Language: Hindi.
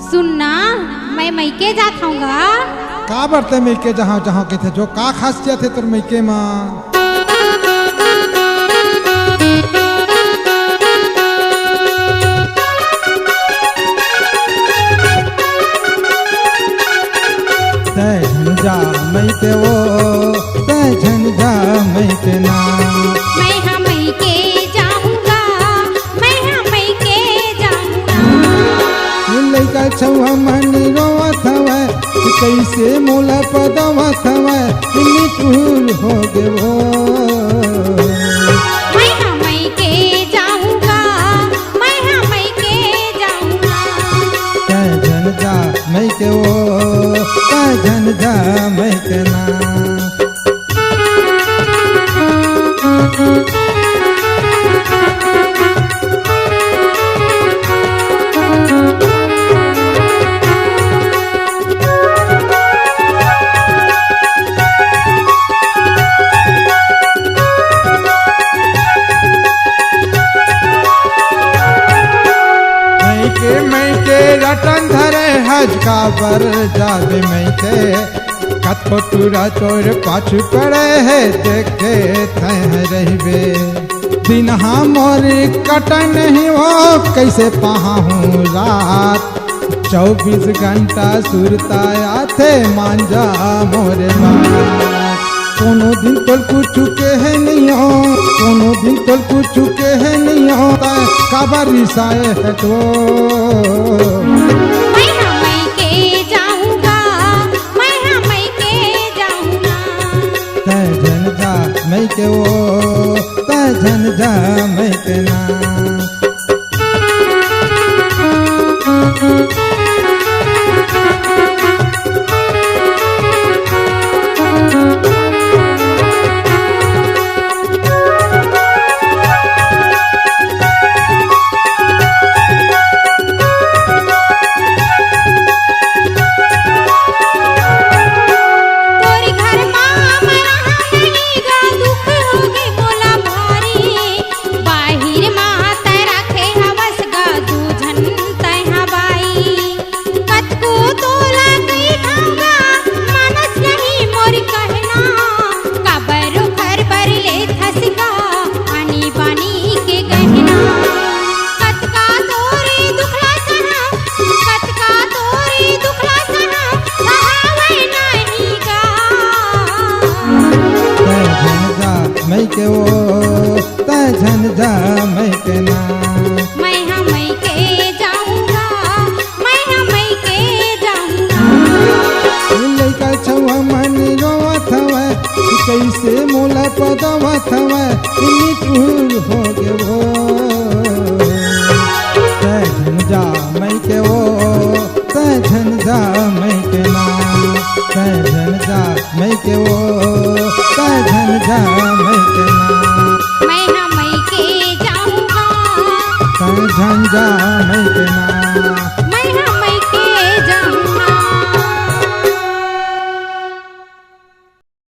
सुनना मैं मैके जात हूँगा। का बरते मैके जहाँ जहाँ के थे जो का खासियत है तोर मैके माँ? तै झंझा मैके वो तै झंझा मैके ना। मैं हाँ मैके जाऊँगा, मैं हाँ मैके जाऊँगा। लइका छौहा मन रोवत हवै कैसे मोला पदवत हवै निठुर हो गेबो। मैं हाँ मैके जाऊँगा, मैं हाँ मैके जाऊँगा। तै झंझा मैके वो तै झंझा मैके ना। मैके रटन धरे हज का बर जावे मैके कथो टूरा तोर पाछू पड़े है देखे थह रहबे। दिनहा मोर कटन ही हो कैसे पहा हूँ रात 24 घंटा सुरता आथे मांझा मोरे बात। कोनो दिन तोल कुछ के है नहीं हो, कोनो दिन तोल कुछ के है नहीं होता काबर रिसाए है तो। मैं हाँ मैके जाऊँगा, मैं हाँ मैके जाऊँगा। तै झंझा मैके वो तै झंझा मैके ना। मैके वो तै झंझा मैके ना। मैं हाँ मैके जाऊँगा, मैं हाँ मैके जाऊँगा। लइका छौहा मन रोवत हवै कैसे मोला पदवत हवै निठुर हो गेबो। तै झंझा मैके वो तै झंझा मैके ना। तै झंझा मैके वो तै झंझा मैके ना। मैं हाँ मैके जाऊँगा, तै झंझा